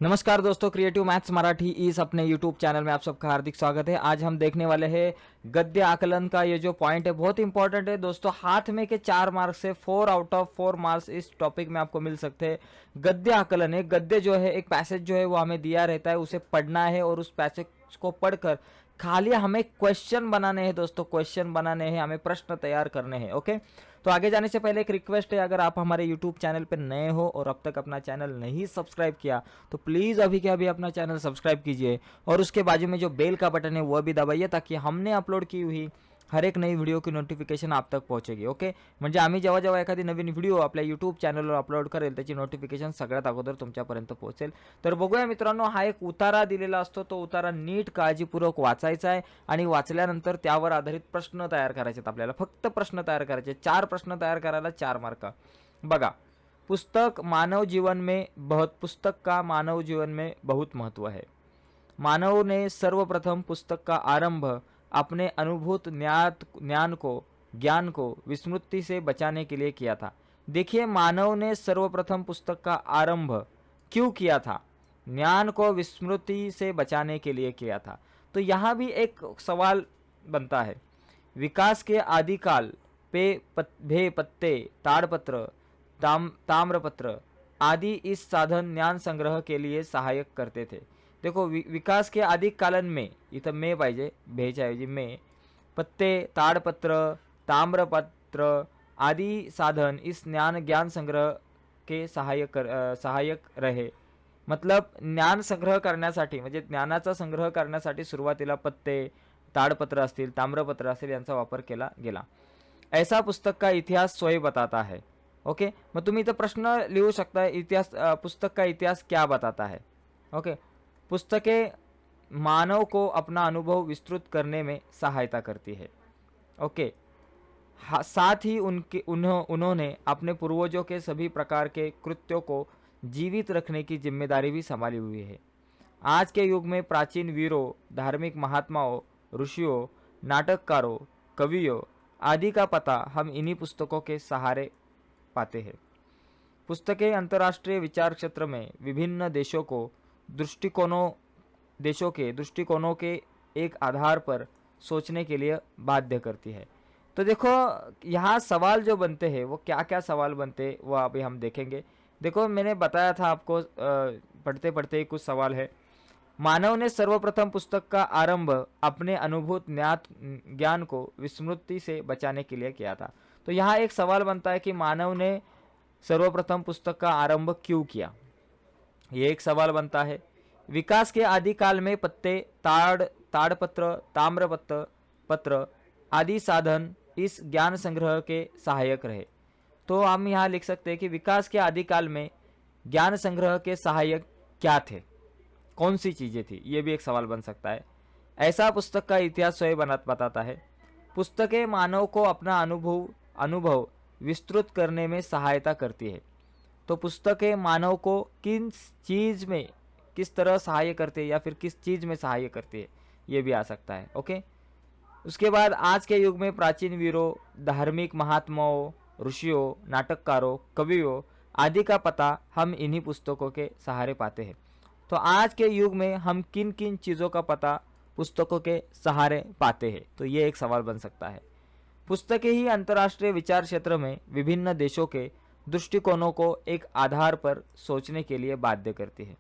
नमस्कार दोस्तों, creative maths Marathi इस अपने यूट्यूब चैनल में आप सबका हार्दिक स्वागत है। आज हम देखने वाले हैं गद्य आकलन का ये जो पॉइंट है बहुत इंपॉर्टेंट है दोस्तों। हाथ में के 4 मार्क्स से 4 आउट ऑफ 4 मार्क्स इस टॉपिक में आपको मिल सकते हैं। गद्य आकलन है, गद्य जो है एक पैसेज जो है वो हमें दिया रहता है, उसे पढ़ना है और उस पैसेज को पढ़कर खाली हमें क्वेश्चन बनाने हैं दोस्तों, क्वेश्चन बनाने हैं, हमें प्रश्न तैयार करने हैं। ओके, तो आगे जाने से पहले एक रिक्वेस्ट है, अगर आप हमारे यूट्यूब चैनल पर नए हो और अब तक अपना चैनल नहीं सब्सक्राइब किया तो प्लीज़ अभी के अभी अपना चैनल सब्सक्राइब कीजिए और उसके बाजू में जो बेल का बटन है वो भी दबाइए, ताकि हमने अपलोड की हुई हर एक नई व्हिडिओ की नोटिफिकेशन आप तक पोहोचेगी। ओके, म्हणजे आम्ही जेव्हा जेव्हा एखादी नवीन व्हिडिओ आपल्या यूट्यूब चॅनलवर अपलोड करेल त्याची नोटिफिकेशन सगळ्यात अगोदर तुमच्यापर्यंत पोहोचेल। तर बघूया मित्रांनो, हा एक उतारा दिलेला असतो, तो उतारा नीट काळजीपूर्वक वाचायचा आहे आणि वाचल्यानंतर त्यावर आधारित प्रश्न तयार करायचे आहेत आपल्याला। फक्त प्रश्न तयार करायचे, 4 प्रश्न तयार करायला 4 मार्क। बघा, पुस्तक का मानव जीवन में बहुत महत्व है। मानव ने सर्वप्रथम पुस्तक का आरंभ अपने अनुभूत ज्ञान को विस्मृति से बचाने के लिए किया था। देखिए, मानव ने सर्वप्रथम पुस्तक का आरंभ क्यों किया था? ज्ञान को विस्मृति से बचाने के लिए किया था। तो यहाँ भी एक सवाल बनता है। विकास के आदिकाल पे भे पत्ते ताड़पत्र ताम्रपत्र आदि इस साधन ज्ञान संग्रह के लिए सहायक करते थे। देखो, विकास के आदि कालन में, इथं मे पाहिजे, भेच्या ऐवजी में, पत्ते ताड़पत्र ताम्रपत्र आदि साधन इस ज्ञान संग्रह के सहायक रहे। मतलब ज्ञान संग्रह करण्यासाठी, म्हणजे ज्ञानाचा संग्रह करण्यासाठी सुरुवातीला पत्ते ताड़पत्र असतील, ताम्रपत्र असेल यांचा वापर केला गेला। ऐसा पुस्तक का इतिहास स्वयं बताता है। ओके, मग तुम्ही इथं प्रश्न लिहू शकता, इतिहास पुस्तक का इतिहास क्या बताता है। ओके, पुस्तकें मानव को अपना अनुभव विस्तृत करने में सहायता करती है। ओके, साथ ही उन्होंने अपने पूर्वजों के सभी प्रकार के कृत्यों को जीवित रखने की जिम्मेदारी भी संभाली हुई है। आज के युग में प्राचीन वीरों, धार्मिक महात्माओं, ऋषियों, नाटककारों, कवियों आदि का पता हम इन्हीं पुस्तकों के सहारे पाते हैं। पुस्तकें अंतर्राष्ट्रीय विचार क्षेत्र में विभिन्न देशों के दृष्टिकोणों के एक आधार पर सोचने के लिए बाध्य करती है। तो देखो, यहाँ सवाल जो बनते हैं वो क्या क्या सवाल बनते हैं वो अभी हम देखेंगे। देखो, मैंने बताया था आपको, पढ़ते पढ़ते ही कुछ सवाल है। मानव ने सर्वप्रथम पुस्तक का आरंभ अपने अनुभूत ज्ञान को विस्मृति से बचाने के लिए किया था। तो यहाँ एक सवाल बनता है कि मानव ने सर्वप्रथम पुस्तक का आरंभ क्यों किया, ये एक सवाल बनता है। विकास के आदिकाल में पत्ते ताड़पत्र ताम्रपत्र आदि साधन इस ज्ञान संग्रह के सहायक रहे। तो हम यहाँ लिख सकते हैं कि विकास के आदिकाल में ज्ञान संग्रह के सहायक क्या थे, कौन सी चीजें थी, ये भी एक सवाल बन सकता है। ऐसा पुस्तक का इतिहास स्वयं बताता है। पुस्तकें मानव को अपना अनुभव विस्तृत करने में सहायता करती है। तो पुस्तकें मानव को किस तरह सहाय करते हैं या फिर किस चीज में सहाय करती है, ये भी आ सकता है। ओके, उसके बाद आज के युग में प्राचीन वीरों, धार्मिक महात्माओं, ऋषियों, नाटककारों, कवियों आदि का पता हम इन्हीं पुस्तकों के सहारे पाते हैं। तो आज के युग में हम किन किन चीज़ों का पता पुस्तकों के सहारे पाते हैं, तो ये एक सवाल बन सकता है। पुस्तकें ही अंतर्राष्ट्रीय विचार क्षेत्र में विभिन्न देशों के दृष्टिकोणों को एक आधार पर सोचने के लिए बाध्य करती है।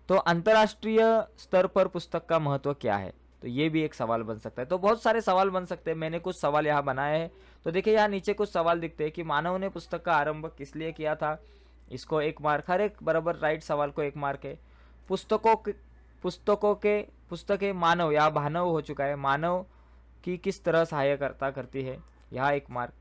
तो अंतर्राष्ट्रीय स्तर पर पुस्तक का महत्व क्या है, तो ये भी एक सवाल बन सकता है। तो बहुत सारे सवाल बन सकते हैं, मैंने कुछ सवाल यहाँ बनाए हैं। तो देखिए, यहाँ नीचे कुछ सवाल दिखते हैं कि मानव ने पुस्तक का आरंभ किस लिए किया था, इसको 1 मार्क, हर एक बराबर राइट सवाल को 1 मार्क है। पुस्तकें मानव या भानव हो चुका है, मानव की किस तरह सहायता करती है, यहाँ 1 मार्क।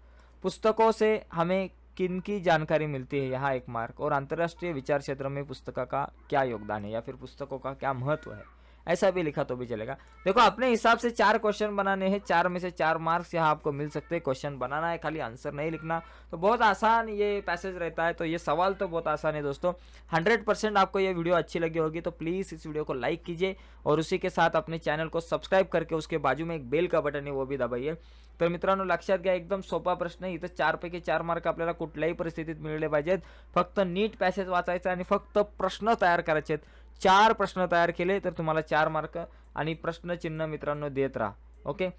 पुस्तकों से हमें किन की जानकारी मिलती है, यहाँ 1 मार्क। और अंतर्राष्ट्रीय विचार क्षेत्र में पुस्तक का क्या योगदान है या फिर पुस्तकों का क्या महत्व है, ऐसा भी लिखा तो भी चलेगा। देखो, अपने हिसाब से 4 क्वेश्चन बनाने हैं, 4 में से 4 मार्क्स यहाँ आपको मिल सकते हैं। क्वेश्चन बनाना है, खाली आंसर नहीं लिखना। तो बहुत आसान ये पैसेज रहता है, तो ये सवाल तो बहुत आसान है दोस्तों। 100% आपको ये वीडियो अच्छी लगी होगी तो प्लीज़ इस वीडियो को लाइक कीजिए और उसी के साथ अपने चॅनल को सबस्क्राईब करके उसके बाजू में एक बेल का बटन आहे वो भी दबाइए। तर मित्रांनो, लक्षात घ्या, एकदम सोपा प्रश्न आहे। इथं 4 पैकी 4 मार्क आपल्याला कुठल्याही परिस्थितीत मिळले पाहिजेत। फक्त नीट पॅसेज वाचायचा आणि फक्त प्रश्न तयार करायचे आहेत। 4 प्रश्न तयार केले तर तुम्हाला 4 मार्क आणि प्रश्नचिन्ह मित्रांनो देत राहा. ओके.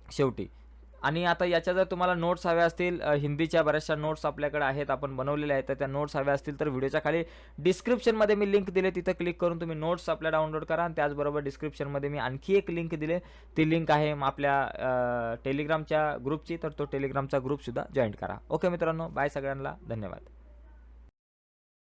शेवटी आणि आता याच्या जर तुम्हाला नोट्स हव्या असतील, हिंदीच्या बऱ्याचशा नोट्स आपल्याकडे आहेत, आपण बनवलेल्या आहेत, तर त्या नोट्स हव्या असतील तर व्हिडिओच्या खाली डिस्क्रिप्शनमध्ये मी लिंक दिले, तिथं क्लिक करून तुम्ही नोट्स आपल्या डाउनलोड करा. आणि त्याचबरोबर डिस्क्रिप्शनमध्ये मी आणखी एक लिंक दिले, ती लिंक आहे आपल्या टेलिग्रामच्या ग्रुपची, तर तो टेलिग्रामचा ग्रुपसुद्धा जॉईन करा. ओके मित्रांनो, बाय सगळ्यांना, धन्यवाद.